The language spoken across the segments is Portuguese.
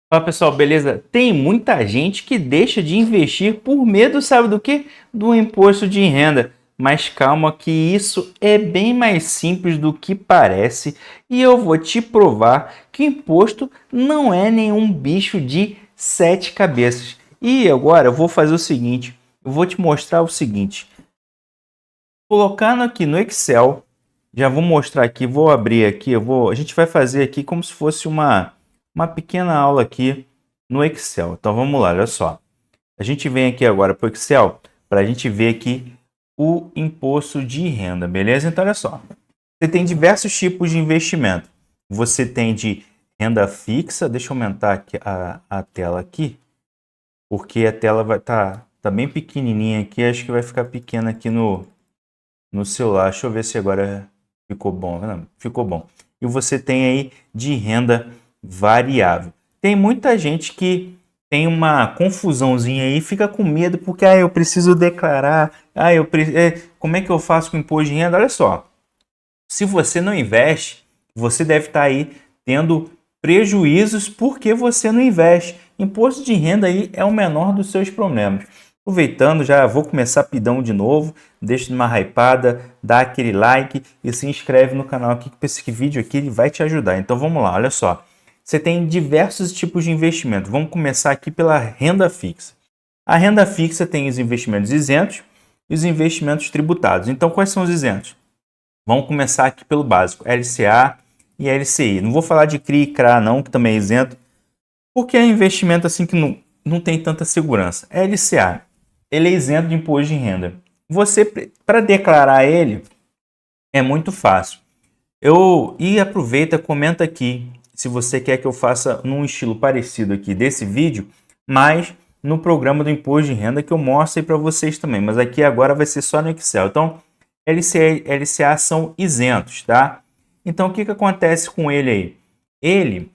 Fala pessoal, beleza? Tem muita gente que deixa de investir por medo, sabe do quê? Do imposto de renda. Mas calma que isso é bem mais simples do que parece e eu vou te provar que imposto não é nenhum bicho de sete cabeças. E agora eu vou fazer o seguinte, eu vou te mostrar o seguinte. Colocando aqui no Excel, já vou mostrar aqui, vou abrir aqui, a gente vai fazer aqui como se fosse uma pequena aula aqui no Excel. Então vamos lá, olha só. A gente vem aqui agora para o Excel para a gente ver aqui o imposto de renda, beleza? Então olha só. Você tem diversos tipos de investimento. Você tem de renda fixa, deixa eu aumentar aqui a tela aqui, porque a tela vai tá bem pequenininha aqui, acho que vai ficar pequena aqui no celular. Deixa eu ver se agora ficou bom. Não, ficou bom. E você tem aí de renda variável. Tem muita gente que tem uma confusãozinha aí, fica com medo porque eu preciso declarar, como é que eu faço com o imposto de renda? Olha só, se você não investe, você deve estar aí tendo prejuízos porque você não investe. Imposto de renda aí é o menor dos seus problemas. Aproveitando, já vou começar pidão de novo, deixa uma hypada, dá aquele like e se inscreve no canal aqui que esse vídeo aqui ele vai te ajudar. Então vamos lá, olha só. Você tem diversos tipos de investimento. Vamos começar aqui pela renda fixa. A renda fixa tem os investimentos isentos e os investimentos tributados. Então quais são os isentos? Vamos começar aqui pelo básico, LCA e LCI. Não vou falar de CRI e CRA não, que também é isento, porque é investimento assim que não tem tanta segurança. LCA, ele é isento de imposto de renda. Você, para declarar ele, é muito fácil. Aproveita, comenta aqui se você quer que eu faça num estilo parecido aqui desse vídeo, mas no programa do imposto de renda que eu mostro aí para vocês também. Mas aqui agora vai ser só no Excel. Então, LCA são isentos, tá? Então, o que acontece com ele aí?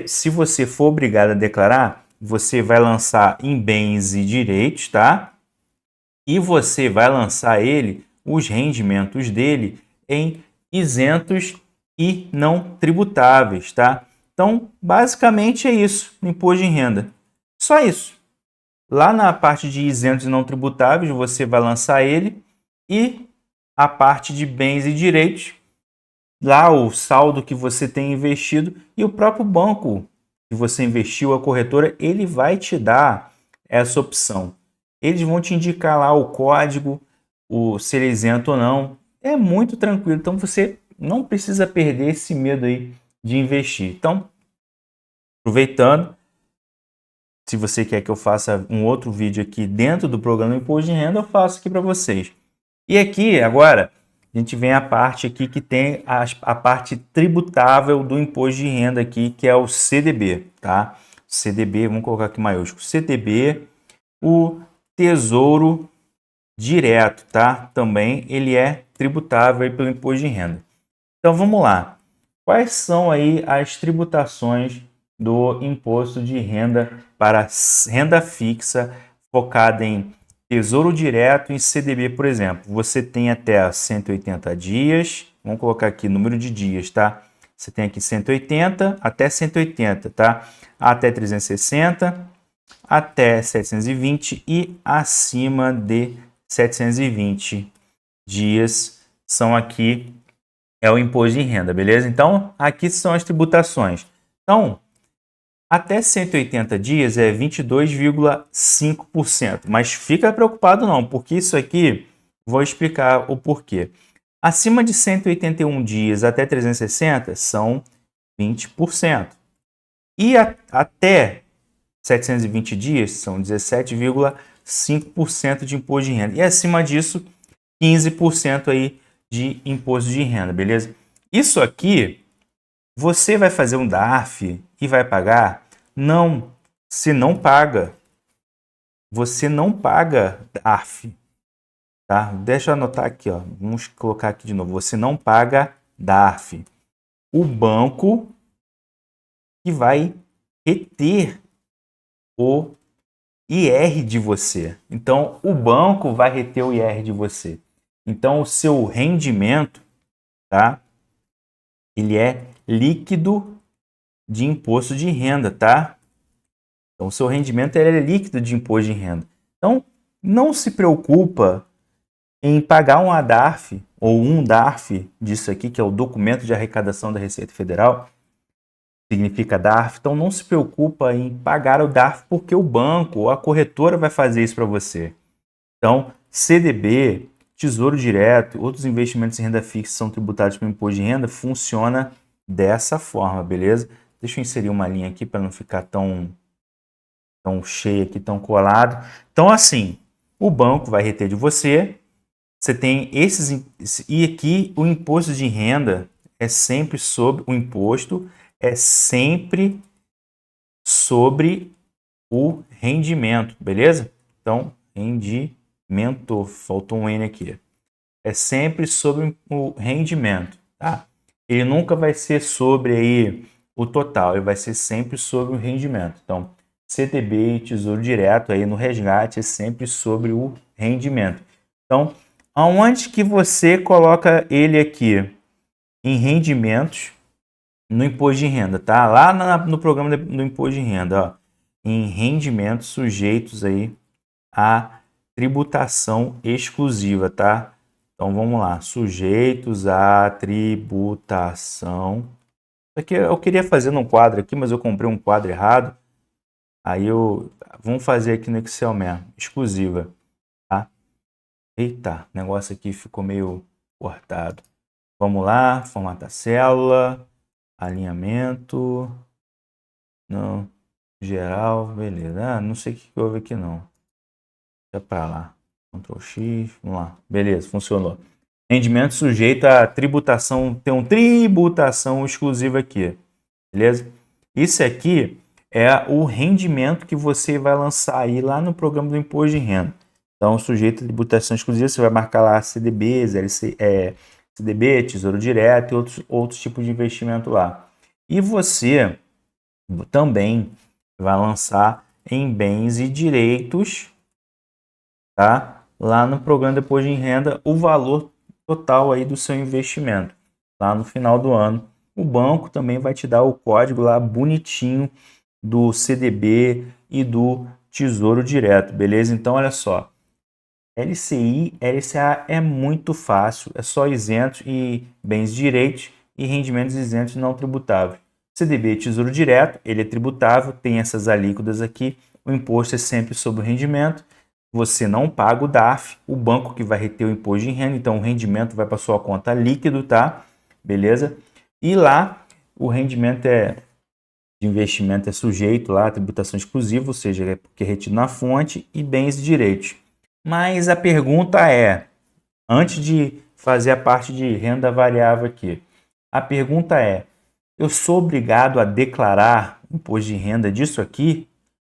Se você for obrigado a declarar, você vai lançar em bens e direitos, tá? E você vai lançar os rendimentos dele em isentos e não tributáveis, tá? Então, basicamente é isso, no imposto de renda. Só isso. Lá na parte de isentos e não tributáveis, você vai lançar ele e a parte de bens e direitos, lá o saldo que você tem investido e o próprio banco que você investiu, a corretora, ele vai te dar essa opção. Eles vão te indicar lá o código, se ele é isento ou não. É muito tranquilo, então você não precisa perder esse medo aí de investir. Então, aproveitando, se você quer que eu faça um outro vídeo aqui dentro do programa Imposto de Renda, eu faço aqui para vocês. E aqui, agora, a gente vem a parte aqui que tem a parte tributável do imposto de renda aqui, que é o CDB, tá? CDB, vamos colocar aqui maiúsculo, CDB, o Tesouro Direto, tá? Também ele é tributável aí pelo imposto de renda. Então vamos lá. Quais são aí as tributações do imposto de renda para renda fixa focada em Tesouro Direto e CDB, por exemplo? Você tem até 180 dias. Vamos colocar aqui número de dias, tá? Você tem aqui 180 até 180, tá? Até 360, até 720 e acima de 720 dias são aqui o imposto de renda, beleza? Então, aqui são as tributações. Então, até 180 dias é 22,5%. Mas fica preocupado não, porque isso aqui, vou explicar o porquê. Acima de 181 dias até 360 são 20%. E até 720 dias são 17,5% de imposto de renda. E acima disso, 15% aí de imposto de renda, beleza? Isso aqui, você vai fazer um DARF e vai pagar? Não, você não paga. Você não paga DARF, tá? Deixa eu anotar aqui, ó. Vamos colocar aqui de novo. Você não paga DARF. O banco que vai reter o IR de você. Então, o banco vai reter o IR de você. Então, o seu rendimento, tá? Ele é líquido de imposto de renda, tá? Então, o seu rendimento ele é líquido de imposto de renda. Então, não se preocupa em pagar um ADARF ou um DARF disso aqui, que é o documento de arrecadação da Receita Federal, significa DARF. Então, não se preocupa em pagar o DARF porque o banco ou a corretora vai fazer isso para você. Então, CDB, Tesouro Direto, outros investimentos em renda fixa são tributados pelo imposto de renda, funciona dessa forma, beleza? Deixa eu inserir uma linha aqui para não ficar tão cheio aqui, tão colado. Então, assim, o banco vai reter de você. Você tem esses... E aqui o imposto de renda é sempre sobre... O imposto é sempre sobre o rendimento, beleza? Então, rendimento. Faltou um N aqui. É sempre sobre o rendimento, tá? Ele nunca vai ser sobre aí o total, ele vai ser sempre sobre o rendimento. Então, CDB e Tesouro Direto aí no resgate é sempre sobre o rendimento. Então, aonde que você coloca ele aqui? Em rendimentos, no imposto de renda, tá? Lá no programa do imposto de renda, ó, em rendimentos sujeitos aí a tributação exclusiva, tá? Então vamos lá, sujeitos à tributação. Isso aqui eu queria fazer num quadro aqui, mas eu comprei um quadro errado. Aí vamos fazer aqui no Excel mesmo, exclusiva, tá? Eita, o negócio aqui ficou meio cortado. Vamos lá, formatar célula, alinhamento, não, geral, beleza. Não sei o que houve aqui não. Deixa pra lá. Ctrl X, vamos lá. Beleza, funcionou. Rendimento sujeito a tributação, tem uma tributação exclusiva aqui. Beleza? Isso aqui é o rendimento que você vai lançar aí lá no programa do imposto de renda. Então, sujeito a tributação exclusiva, você vai marcar lá CDBs, CDB, Tesouro Direto e outros tipos de investimento lá. E você também vai lançar em bens e direitos, tá? Lá no programa Depois de Renda, o valor total aí do seu investimento. Lá no final do ano, o banco também vai te dar o código lá bonitinho do CDB e do Tesouro Direto, beleza? Então, olha só, LCI, LCA é muito fácil, é só isentos e bens e direitos e rendimentos isentos não tributáveis. CDB e Tesouro Direto, ele é tributável, tem essas alíquotas aqui, o imposto é sempre sobre o rendimento, você não paga o DARF, o banco que vai reter o imposto de renda, então o rendimento vai para sua conta líquido, tá? Beleza? E lá o rendimento de investimento é sujeito lá à tributação exclusiva, ou seja, é porque é retido na fonte, e bens e direitos. Mas a pergunta é, antes de fazer a parte de renda variável aqui, a pergunta é, eu sou obrigado a declarar imposto de renda disso aqui?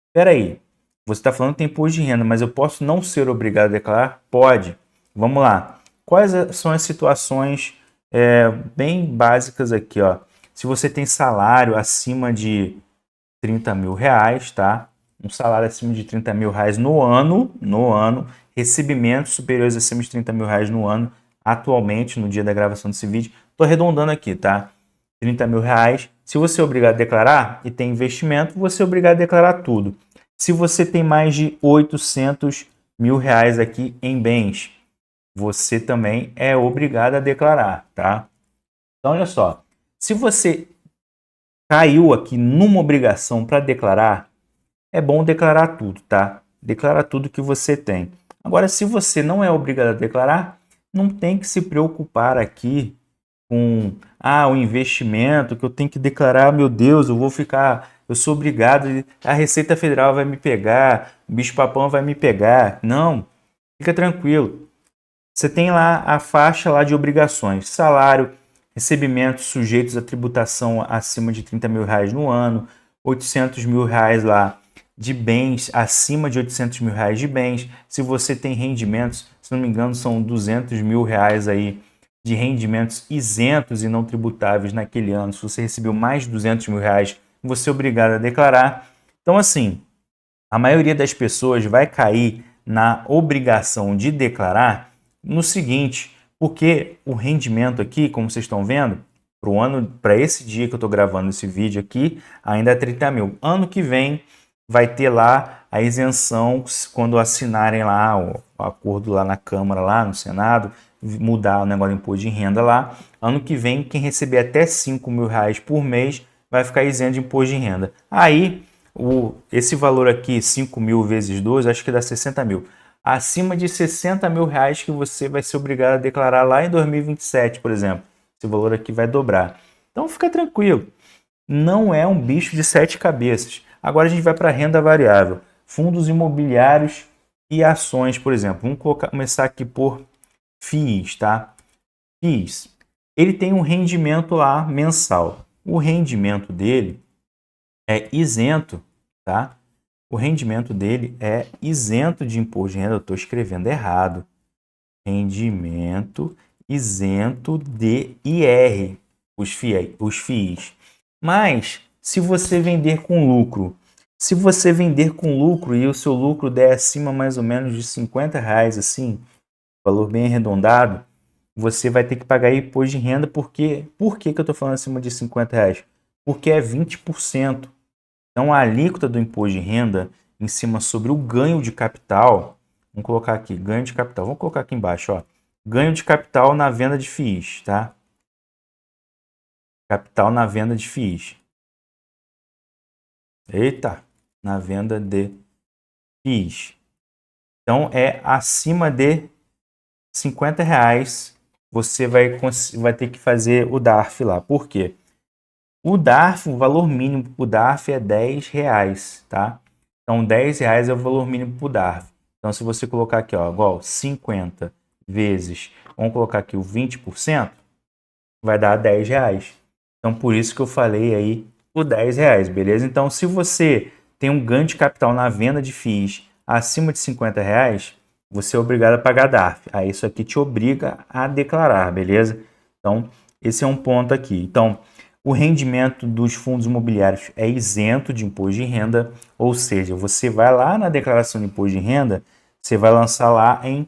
Espera aí, você está falando que tem imposto de renda, mas eu posso não ser obrigado a declarar? Pode. Vamos lá. Quais são as situações bem básicas aqui, ó? Se você tem salário acima de 30 mil reais, tá? Um salário acima de 30 mil reais no ano, recebimentos superiores acima de 30 mil reais no ano, atualmente, no dia da gravação desse vídeo, estou arredondando aqui, tá? 30 mil reais. Se você é obrigado a declarar e tem investimento, você é obrigado a declarar tudo. Se você tem mais de 800 mil reais aqui em bens, você também é obrigado a declarar, tá? Então, olha só, se você caiu aqui numa obrigação para declarar, é bom declarar tudo, tá? Declarar tudo que você tem. Agora, se você não é obrigado a declarar, não tem que se preocupar aqui com o investimento que eu tenho que declarar, meu Deus, eu sou obrigado, a Receita Federal vai me pegar, o bicho-papão vai me pegar. Não, fica tranquilo. Você tem lá a faixa lá de obrigações, salário, recebimentos sujeitos a tributação acima de 30 mil reais no ano, 800 mil reais lá de bens, acima de 800 mil reais de bens. Se você tem rendimentos, se não me engano, são 200 mil reais aí de rendimentos isentos e não tributáveis naquele ano. Se você recebeu mais de 200 mil reais, você é obrigado a declarar. Então, assim, a maioria das pessoas vai cair na obrigação de declarar no seguinte, porque o rendimento aqui, como vocês estão vendo, pro ano, para esse dia que eu estou gravando esse vídeo aqui, ainda é 30 mil. Ano que vem vai ter lá a isenção quando assinarem lá o acordo lá na Câmara, lá no Senado, mudar o negócio do imposto de renda lá. Ano que vem, quem receber até 5 mil reais por mês vai ficar isento de imposto de renda. Aí, esse valor aqui, 5 mil vezes 12, acho que dá 60 mil. Acima de 60 mil reais que você vai ser obrigado a declarar lá em 2027, por exemplo. Esse valor aqui vai dobrar. Então fica tranquilo, não é um bicho de 7 cabeças. Agora a gente vai para a renda variável, fundos imobiliários e ações, por exemplo. Vamos começar aqui por FIIs, tá? FIIs, ele tem um rendimento lá mensal. O rendimento dele é isento, tá? O rendimento dele é isento de imposto de renda. Eu estou escrevendo errado. Rendimento isento de IR, os FIIs. Mas, se você vender com lucro, e o seu lucro der acima mais ou menos de 50 reais, assim, valor bem arredondado, você vai ter que pagar imposto de renda. Por que que eu estou falando acima de 50 reais? Porque é 20%. Então, a alíquota do imposto de renda em cima sobre o ganho de capital, vamos colocar aqui, ganho de capital, vamos colocar aqui embaixo, ó, ganho de capital na venda de FIIs, tá? Capital na venda de FIIs. Eita, na venda de FIIs. Então, é acima de 50 reais, você vai ter que fazer o DARF lá. Por quê? O DARF, o valor mínimo para o DARF é 10 reais, tá? Então, 10 reais é o valor mínimo para o DARF. Então, se você colocar aqui, ó, igual 50 vezes, vamos colocar aqui o 20%, vai dar 10 reais. Então, por isso que eu falei aí o 10 reais, beleza? Então, se você tem um ganho de capital na venda de FIIs acima de 50 reais, você é obrigado a pagar DARF. Aí isso aqui te obriga a declarar, beleza? Então, esse é um ponto aqui. Então, o rendimento dos fundos imobiliários é isento de imposto de renda, ou seja, você vai lá na declaração de imposto de renda, você vai lançar lá em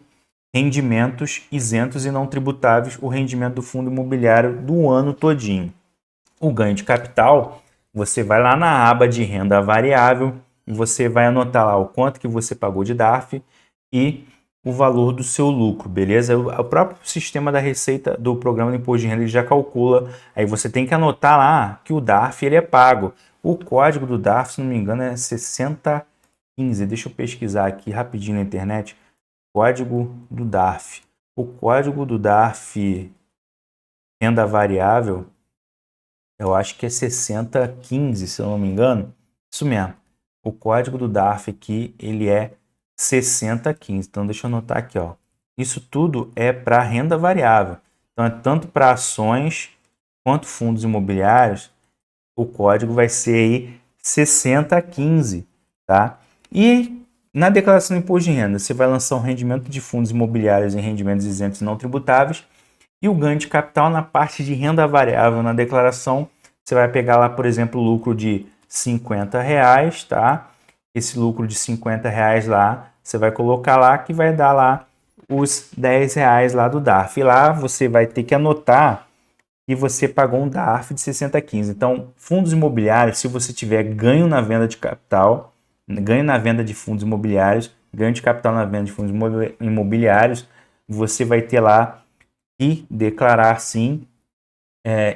rendimentos isentos e não tributáveis o rendimento do fundo imobiliário do ano todinho. O ganho de capital, você vai lá na aba de renda variável e você vai anotar lá o quanto que você pagou de DARF e o valor do seu lucro, beleza? O próprio sistema da Receita do programa de imposto de renda ele já calcula. Aí você tem que anotar lá que o DARF ele é pago. O código do DARF, se não me engano, é 6015. Deixa eu pesquisar aqui rapidinho na internet. Código do DARF. O código do DARF renda variável, eu acho que é 6015, se eu não me engano. Isso mesmo. O código do DARF aqui, ele é 6015. Então, deixa eu anotar aqui, ó. Isso tudo é para renda variável. Então, é tanto para ações quanto fundos imobiliários. O código vai ser aí 6015, tá? E na declaração de imposto de renda, você vai lançar um rendimento de fundos imobiliários em rendimentos isentos e não tributáveis. E o ganho de capital na parte de renda variável na declaração, você vai pegar lá, por exemplo, o lucro de 50 reais, tá? Esse lucro de 50 reais lá, você vai colocar lá que vai dar lá os 10 reais lá do DARF. E lá você vai ter que anotar que você pagou um DARF de 6015. Então, fundos imobiliários, se você tiver ganho na venda de capital, ganho na venda de fundos imobiliários, ganho de capital na venda de fundos imobiliários, você vai ter lá e declarar sim,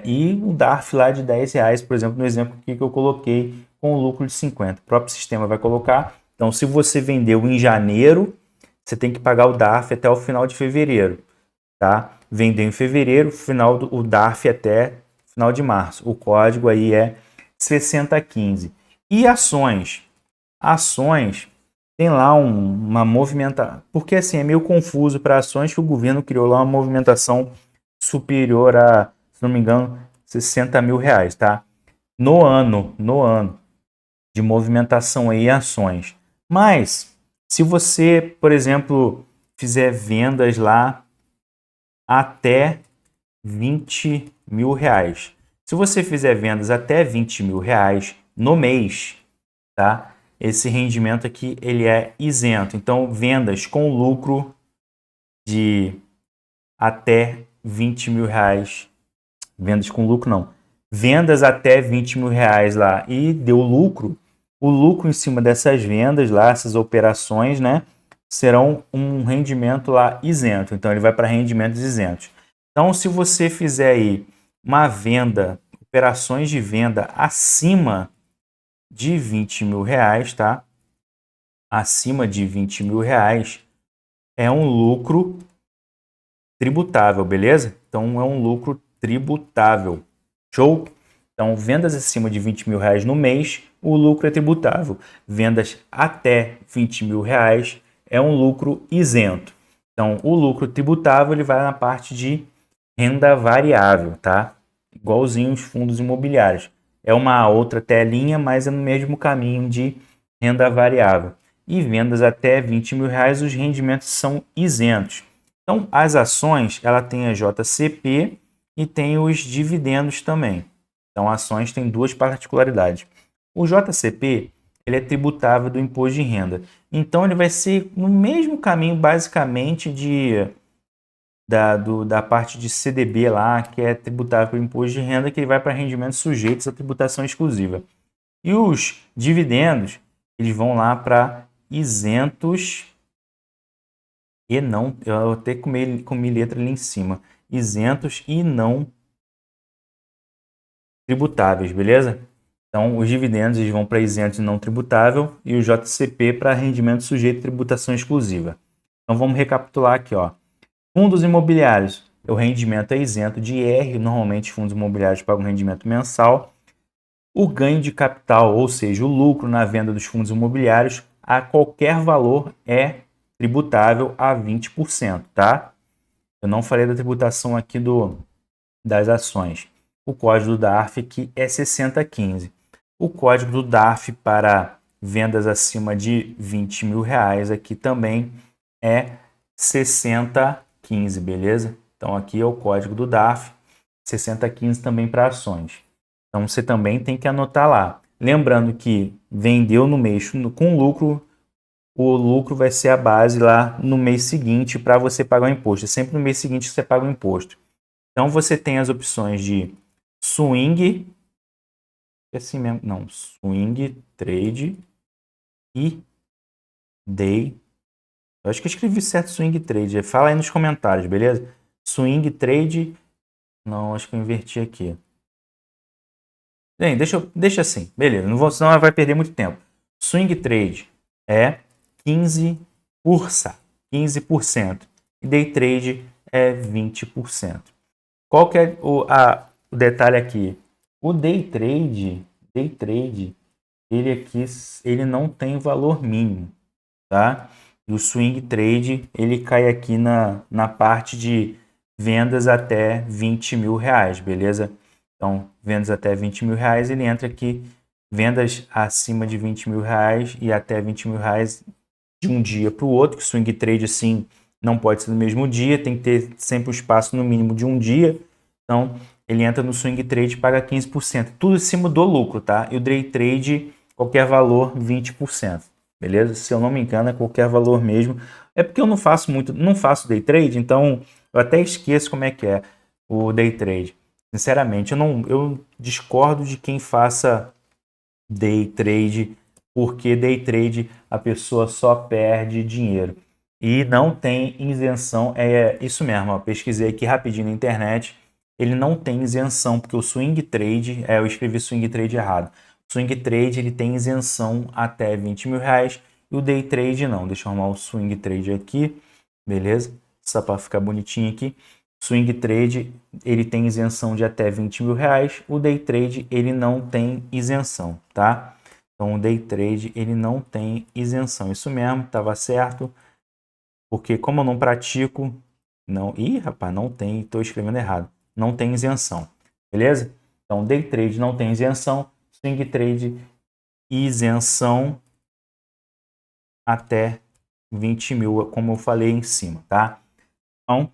e o DARF lá de 10 reais, por exemplo, no exemplo aqui que eu coloquei com o lucro de 50. O próprio sistema vai colocar. Então, se você vendeu em janeiro, você tem que pagar o DARF até o final de fevereiro, tá? Vendeu em fevereiro, o DARF até final de março. O código aí é 6015. E ações? Ações tem lá uma movimentação, porque assim é meio confuso para ações que o governo criou lá uma movimentação superior a, se não me engano, 60 mil reais, tá? No ano de movimentação aí em ações. Mas, se você, por exemplo, fizer vendas lá até 20 mil reais. Se você fizer vendas até 20 mil reais no mês, tá? Esse rendimento aqui ele é isento. Então, vendas com lucro de até 20 mil reais, vendas com lucro não, vendas até 20 mil reais lá e deu lucro, o lucro em cima dessas vendas lá, essas operações, né, serão um rendimento lá isento. Então ele vai para rendimentos isentos. Então se você fizer aí uma venda, operações de venda acima de 20 mil reais, tá? Acima de 20 mil reais é um lucro tributável, beleza? Então é um lucro tributável. Show? Então, vendas acima de 20 mil reais no mês, o lucro é tributável. Vendas até 20 mil reais é um lucro isento. Então, o lucro tributável ele vai na parte de renda variável, tá? Igualzinho os fundos imobiliários. É uma outra telinha, mas é no mesmo caminho de renda variável. E vendas até 20 mil reais, os rendimentos são isentos. Então, as ações, ela tem a JCP e tem os dividendos também. Então, ações têm duas particularidades. O JCP, ele é tributável do imposto de renda. Então, ele vai ser no mesmo caminho, basicamente, da parte de CDB lá, que é tributável pelo imposto de renda, que ele vai para rendimentos sujeitos à tributação exclusiva. E os dividendos, eles vão lá para isentos e não, eu até comi letra ali em cima, isentos e não tributáveis, beleza? Então, os dividendos eles vão para isentos e não tributável e o JCP para rendimento sujeito à tributação exclusiva. Então, vamos recapitular aqui, ó. Fundos imobiliários, o rendimento é isento de IR, normalmente fundos imobiliários pagam rendimento mensal. O ganho de capital, ou seja, o lucro na venda dos fundos imobiliários, a qualquer valor é tributável a 20%, tá? Eu não falei da tributação aqui das ações. O código do DARF aqui é 6015. O código do DARF para vendas acima de 20 mil reais aqui também é 6015, beleza? Então aqui é o código do DARF, 6015 também para ações. Então você também tem que anotar lá. Lembrando que vendeu no mês com lucro, o lucro vai ser a base lá no mês seguinte para você pagar o imposto. É sempre no mês seguinte que você paga o imposto. Então você tem as opções de swing, assim mesmo, não, swing trade e day. Eu acho que eu escrevi certo swing trade. Fala aí nos comentários, beleza? Swing trade, não, acho que eu inverti aqui. Bem, deixa assim, beleza, não vou, senão vai perder muito tempo. Swing trade é 15%, e day trade é 20%. Qual que é o detalhe aqui? O day trade, ele não tem valor mínimo, tá? E o swing trade, ele cai aqui na parte de vendas até 20 mil reais, beleza? Então, vendas até 20 mil reais, ele entra aqui, vendas acima de 20 mil reais e até 20 mil reais de um dia para o outro, que swing trade, assim, não pode ser no mesmo dia, tem que ter sempre um espaço no mínimo de um dia. Então, ele entra no swing trade e paga 15%. Tudo em cima do lucro, tá? E o day trade, qualquer valor, 20%. Beleza? Se eu não me engano, é qualquer valor mesmo. É porque eu não faço day trade, então eu até esqueço como é que é o day trade. Sinceramente, eu discordo de quem faça day trade, porque day trade a pessoa só perde dinheiro. E não tem isenção, é isso mesmo, ó, pesquisei aqui rapidinho na internet, ele não tem isenção, porque o swing trade, eu escrevi swing trade errado. O swing trade ele tem isenção até 20 mil reais e o day trade não. Deixa eu arrumar o swing trade aqui, beleza? Só para ficar bonitinho aqui. Swing trade ele tem isenção de até 20 mil reais, o day trade ele não tem isenção, tá? Então o day trade ele não tem isenção, isso mesmo, estava certo, porque como eu não pratico, não, rapaz, não tem, estou escrevendo errado, não tem isenção, beleza? Então day trade não tem isenção, swing trade isenção até 20 mil, como eu falei em cima, tá? Então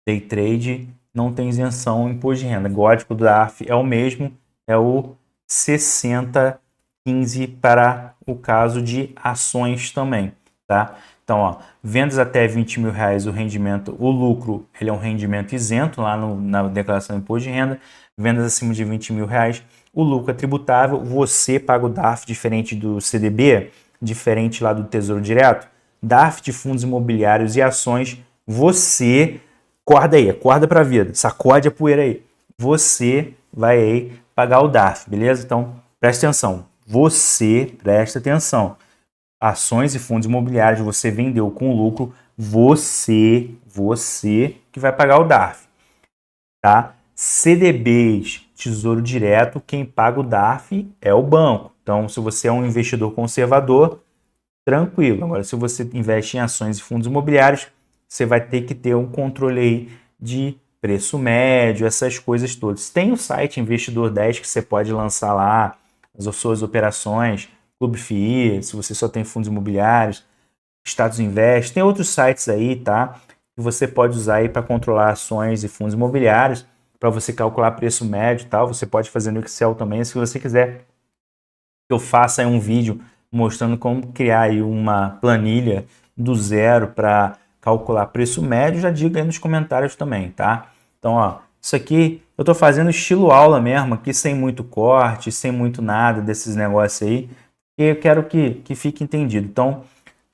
day trade não tem isenção imposto de renda. O código do DARF é o mesmo, é o 6015 para o caso de ações também, tá? Então, ó, vendas até 20 mil reais, o rendimento, o lucro, ele é um rendimento isento lá na declaração de imposto de renda. Vendas acima de 20 mil reais, o lucro é tributável. Você paga o DARF diferente do CDB, diferente lá do Tesouro Direto. DARF de fundos imobiliários e ações, você, acorda para a vida, sacode a poeira aí. Você vai aí pagar o DARF, beleza? Então, presta atenção. Você presta atenção. Ações e fundos imobiliários, você vendeu com lucro, você que vai pagar o DARF, tá? CDBs, Tesouro Direto, quem paga o DARF é o banco. Então, se você é um investidor conservador, tranquilo. Agora, se você investe em ações e fundos imobiliários, você vai ter que ter um controle aí de preço médio, essas coisas todas. Tem o site Investidor 10 que você pode lançar lá as suas operações, Clube FII, se você só tem fundos imobiliários, Status Invest, tem outros sites aí, tá? Que você pode usar aí para controlar ações e fundos imobiliários, para você calcular preço médio e tal. Você pode fazer no Excel também, se você quiser que eu faça aí um vídeo mostrando como criar aí uma planilha do zero para calcular preço médio, já diga aí nos comentários também, tá? Então, ó, isso aqui eu tô fazendo estilo aula mesmo, aqui sem muito corte, sem muito nada desses negócios aí, e eu quero que fique entendido. Então,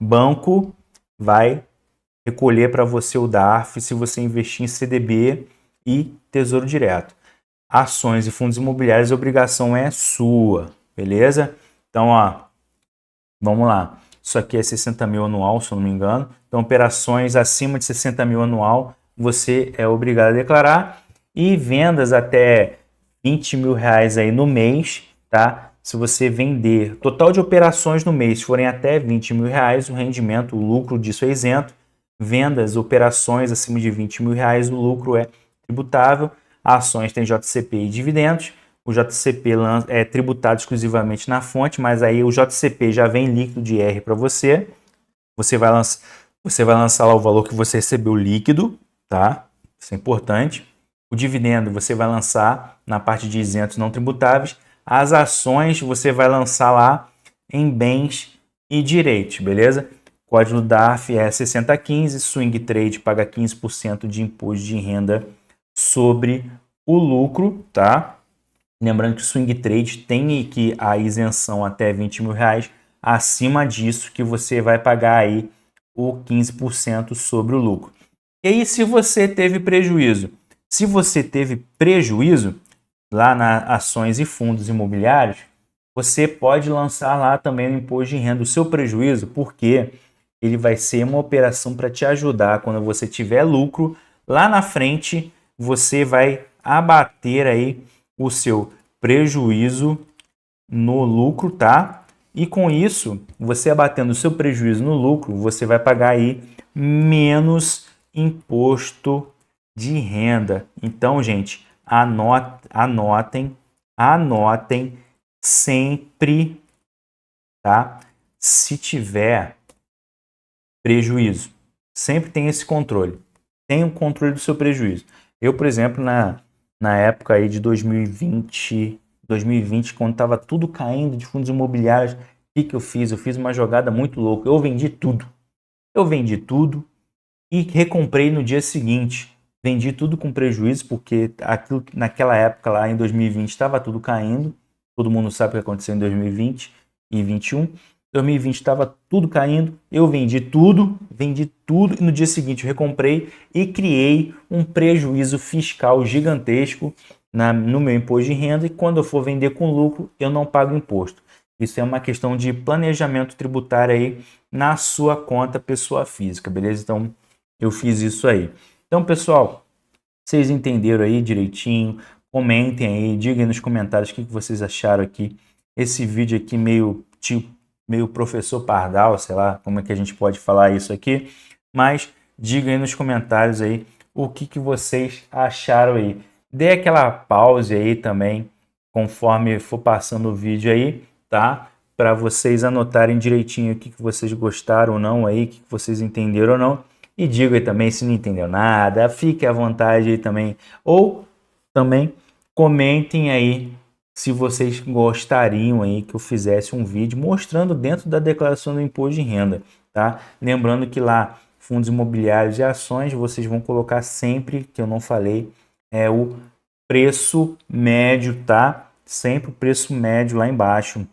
banco vai recolher para você o DARF se você investir em CDB e Tesouro Direto. Ações e fundos imobiliários, a obrigação é sua, beleza? Então, ó, vamos lá. Isso aqui é 60 mil anual, se eu não me engano. Então, operações acima de 60 mil anual, você é obrigado a declarar. E vendas até 20 mil reais aí no mês, tá? Se você vender, total de operações no mês forem até 20 mil reais, o rendimento, o lucro disso é isento. Vendas, operações acima de 20 mil reais, o lucro é tributável. Ações tem JCP e dividendos. O JCP é tributado exclusivamente na fonte, mas aí o JCP já vem líquido de R para você. Você vai lançar lá o valor que você recebeu líquido, tá? Isso é importante. O dividendo você vai lançar na parte de isentos não tributáveis. As ações você vai lançar lá em bens e direitos, beleza? Código DARF é 6015, Swing Trade paga 15% de imposto de renda sobre o lucro, tá? Lembrando que o Swing Trade tem aqui a isenção até 20 mil reais. Acima disso que você vai pagar aí o 15% sobre o lucro. E aí, se você teve prejuízo? Se você teve prejuízo lá nas ações e fundos imobiliários, você pode lançar lá também o imposto de renda, o seu prejuízo, porque ele vai ser uma operação para te ajudar quando você tiver lucro. Lá na frente, você vai abater aí o seu prejuízo no lucro, tá? E com isso, você abatendo o seu prejuízo no lucro, você vai pagar aí menos imposto de renda. Então, gente, anotem sempre, tá? Se tiver prejuízo, sempre tem esse controle. Tem o controle do seu prejuízo. Eu, por exemplo, na época aí de 2020, quando estava tudo caindo de fundos imobiliários, o que eu fiz? Eu fiz uma jogada muito louca. Eu vendi tudo. E recomprei no dia seguinte. Vendi tudo com prejuízo, porque aquilo, naquela época lá em 2020 estava tudo caindo. Todo mundo sabe o que aconteceu em 2020 e 2021. 2020 estava tudo caindo, eu vendi tudo e no dia seguinte eu recomprei e criei um prejuízo fiscal gigantesco no meu imposto de renda, e quando eu for vender com lucro eu não pago imposto. Isso é uma questão de planejamento tributário aí na sua conta pessoa física, beleza? Então eu fiz isso aí. Então, pessoal, vocês entenderam aí direitinho? Comentem aí, digam aí nos comentários o que vocês acharam aqui. Esse vídeo aqui meio professor Pardal, sei lá como é que a gente pode falar isso aqui, mas digam aí nos comentários aí o que vocês acharam aí. Dê aquela pause aí também, conforme for passando o vídeo aí, tá? Para vocês anotarem direitinho o que vocês gostaram ou não aí, o que vocês entenderam ou não. E diga aí também se não entendeu nada, fique à vontade aí também. Ou também comentem aí se vocês gostariam aí que eu fizesse um vídeo mostrando dentro da declaração do imposto de renda, tá? Lembrando que lá, fundos imobiliários e ações, vocês vão colocar sempre, que eu não falei, o preço médio, tá? Sempre o preço médio lá embaixo,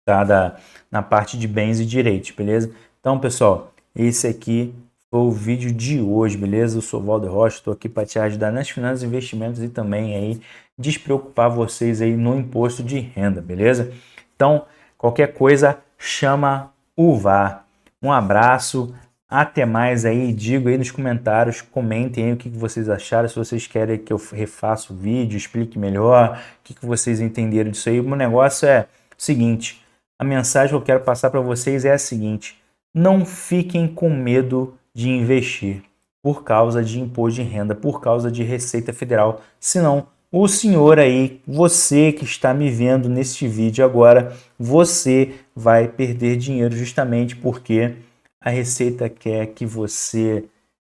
tá? Na parte de bens e direitos, beleza? Então, pessoal, esse aqui foi o vídeo de hoje, beleza? Eu sou o Walder Rocha, estou aqui para te ajudar nas finanças e investimentos e também aí despreocupar vocês aí no imposto de renda, beleza? Então, qualquer coisa, chama o VAR. Um abraço, até mais aí, digo aí nos comentários, comentem aí o que vocês acharam, se vocês querem que eu refaça o vídeo, explique melhor, o que vocês entenderam disso aí. O meu negócio é o seguinte, a mensagem que eu quero passar para vocês é a seguinte, não fiquem com medo de investir por causa de imposto de renda, por causa de Receita Federal, senão o senhor aí, você que está me vendo neste vídeo agora, você vai perder dinheiro justamente porque a Receita quer que você,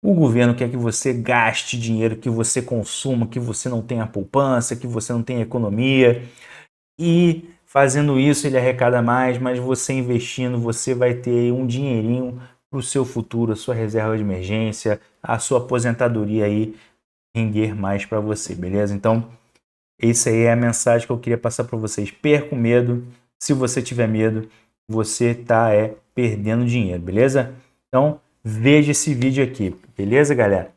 o governo quer que você gaste dinheiro, que você consuma, que você não tenha poupança, que você não tenha economia e fazendo isso ele arrecada mais, mas você investindo, você vai ter um dinheirinho para o seu futuro, a sua reserva de emergência, a sua aposentadoria aí render mais para você, beleza? Então, essa aí é a mensagem que eu queria passar para vocês. Perca o medo. Se você tiver medo, você tá perdendo dinheiro, beleza? Então, veja esse vídeo aqui, beleza, galera?